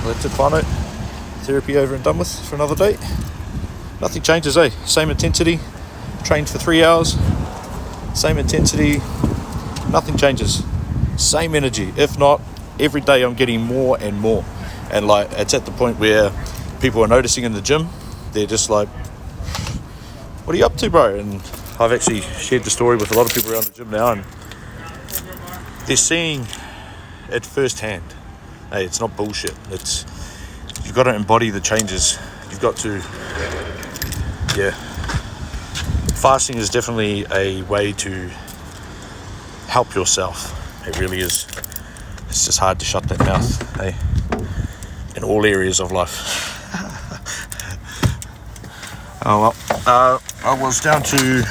That's it, whānau. Therapy over and done with for another day. Nothing changes, eh? Same intensity, trained for 3 hours, same intensity, nothing changes. Same energy. If not, every day I'm getting more and more. And like, it's at the point where people are noticing in the gym, they're just like, what are you up to, bro? And I've actually shared the story with a lot of people around the gym now, and they're seeing it firsthand. Hey, it's not bullshit. You've got to embody the changes. You've got to, fasting is definitely a way to help yourself. It really is. It's just hard to shut that mouth, hey, in all areas of life. Oh well, I was down to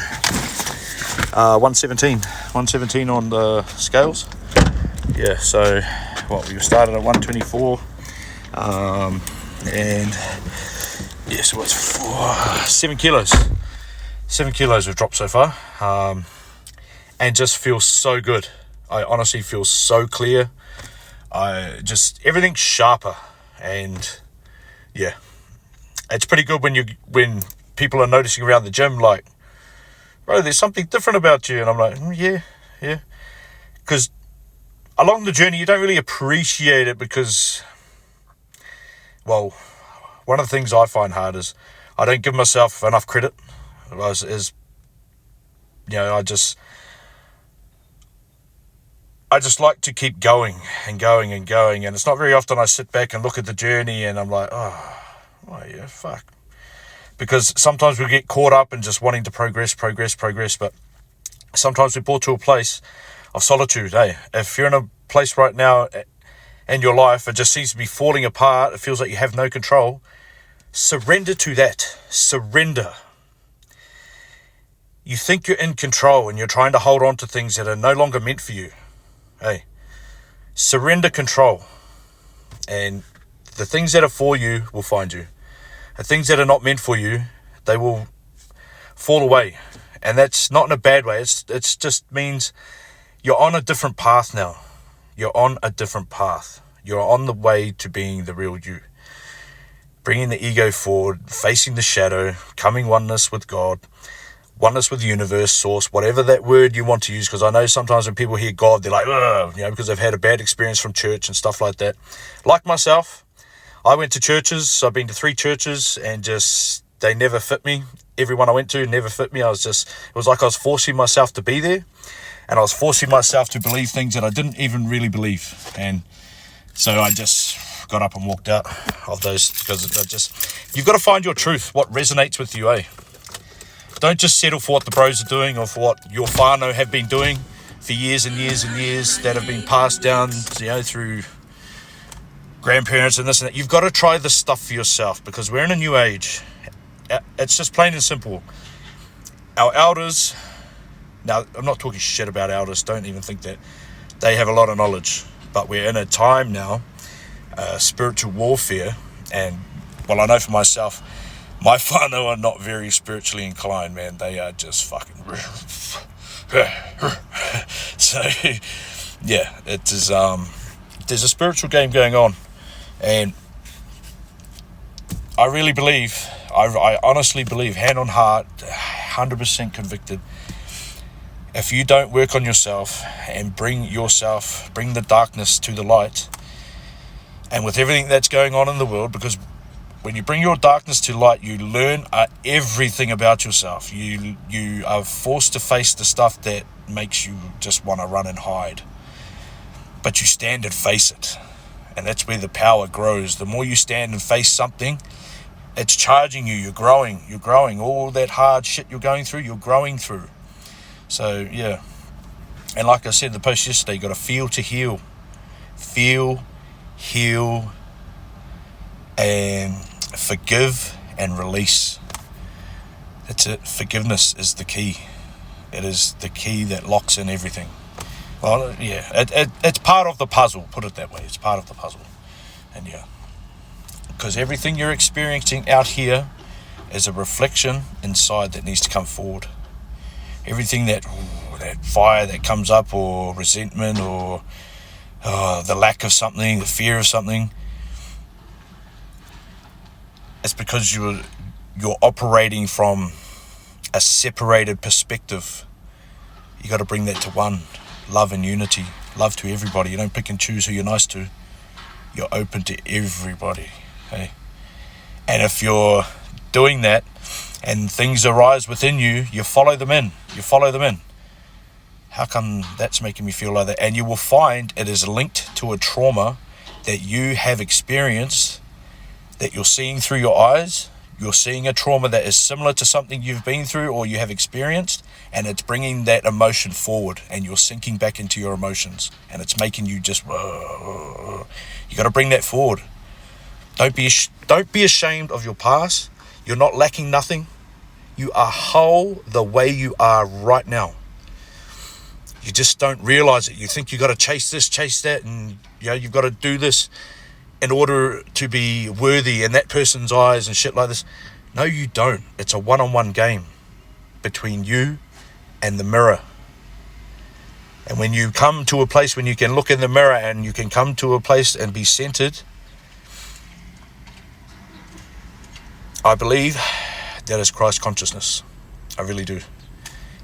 117 on the scales. Yeah, so we started at 124, and yeah, so what's 7 kilos? 7 kilos we've dropped so far, and just feels so good. I honestly feel so clear. Everything's sharper, and yeah, it's pretty good when people are noticing around the gym, like, bro, there's something different about you. And I'm like, yeah. Because along the journey, you don't really appreciate it because, well, one of the things I find hard is I don't give myself enough credit. I just like to keep going and going and going. And it's not very often I sit back and look at the journey and I'm like, oh yeah, fuck. Because sometimes we get caught up in just wanting to progress, but sometimes we're brought to a place of solitude, eh? If you're in a place right now in your life, it just seems to be falling apart, it feels like you have no control, surrender to that. Surrender. You think you're in control and you're trying to hold on to things that are no longer meant for you, hey? Surrender control, and the things that are for you will find you. The things that are not meant for you, they will fall away. And that's not in a bad way. It's just means you're on a different path now. You're on a different path. You're on the way to being the real you. Bringing the ego forward, facing the shadow, coming oneness with God, oneness with the universe, source, whatever that word you want to use. Because I know sometimes when people hear God, they're like, ugh, because they've had a bad experience from church and stuff like that. Like myself, I went to churches. I've been to 3 churches, and they never fit me. Everyone I went to never fit me. It was like I was forcing myself to be there, and I was forcing myself to believe things that I didn't even really believe. And so I just got up and walked out of those, because you've got to find your truth, what resonates with you, eh? Don't just settle for what the bros are doing or for what your whānau have been doing for years and years and years, that have been passed down, through grandparents and this and that. You've got to try this stuff for yourself, because we're in a new age. It's just plain and simple. Our elders, now I'm not talking shit about elders, don't even think that. They have a lot of knowledge, but we're in a time now, spiritual warfare, and well, I know for myself, my whānau are not very spiritually inclined, man. They are just fucking so yeah, it is there's a spiritual game going on. And I really believe, I honestly believe, hand on heart, 100% convicted, if you don't work on yourself and bring the darkness to the light, and with everything that's going on in the world, because when you bring your darkness to light, you learn everything about yourself. You are forced to face the stuff that makes you just want to run and hide. But you stand and face it. And that's where the power grows. The more you stand and face something, it's charging you. You're growing. All that hard shit you're going through, you're growing through. So, yeah. And like I said in the post yesterday, you got to feel to heal. Feel, heal, and forgive and release. That's it. Forgiveness is the key. It is the key that locks in everything. Well, yeah, it's part of the puzzle, put it that way. It's part of the puzzle. And yeah, because everything you're experiencing out here is a reflection inside that needs to come forward. Everything that fire that comes up, or resentment, or the lack of something, the fear of something, it's because you're operating from a separated perspective. You got to bring that to one. Love and unity. Love to everybody. You don't pick and choose who you're nice to. You're open to everybody. Hey? And if you're doing that and things arise within you, you follow them in. How come that's making me feel like that? And you will find it is linked to a trauma that you have experienced, that you're seeing through your eyes. You're seeing a trauma that is similar to something you've been through or you have experienced, and it's bringing that emotion forward, and you're sinking back into your emotions, and it's making you just, you got to bring that forward. Don't be ashamed of your past. You're not lacking nothing. You are whole the way you are right now. You just don't realize it. You think you got to chase this, chase that, and you've got to do this in order to be worthy in that person's eyes and shit like this. No, you don't. It's a one-on-one game between you and the mirror. And when you come to a place when you can look in the mirror and you can come to a place and be centered, I believe that is Christ consciousness. I really do.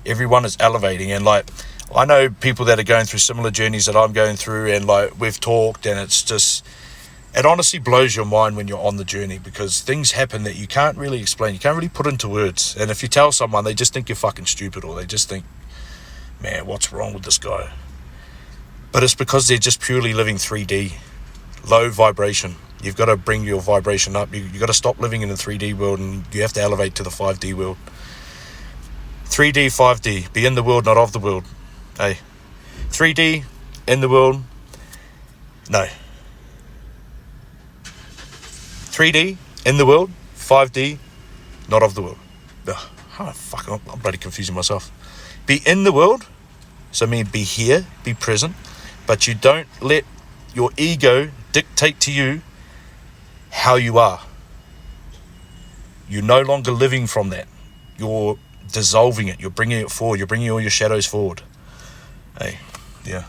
Everyone is elevating, and I know people that are going through similar journeys that I'm going through, and we've talked, and it honestly blows your mind when you're on the journey, because things happen that you can't really explain. You can't really put into words. And if you tell someone, they just think you're fucking stupid, or they just think, man, what's wrong with this guy? But it's because they're just purely living 3D, low vibration. You've got to bring your vibration up. You've got to stop living in the 3D world, and you have to elevate to the 5D world. 3D, 5D. Be in the world, not of the world. Hey, 3D, in the world, no. 3D, in the world, 5D, not of the world. I'm bloody confusing myself. Be in the world, so be here, be present, but you don't let your ego dictate to you how you are. You're no longer living from that. You're dissolving it. You're bringing it forward. You're bringing all your shadows forward. Hey, yeah.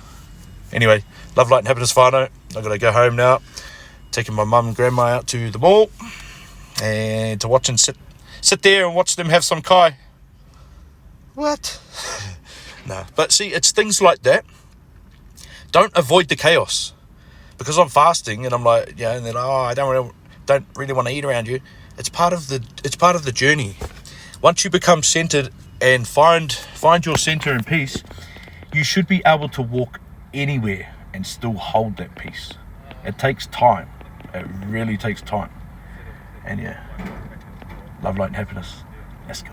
Anyway, love, light and happiness, whānau. I've got to go home now. Taking my mum and grandma out to the mall and to watch and sit there and watch them have some kai. What? No, but see, it's things like that. Don't avoid the chaos, because I'm fasting and I'm like, and then I don't really want to eat around you. It's part of the journey. Once you become centered and find your center and peace, you should be able to walk anywhere and still hold that peace. It takes time. It really takes time. And love, light and happiness. Let's go.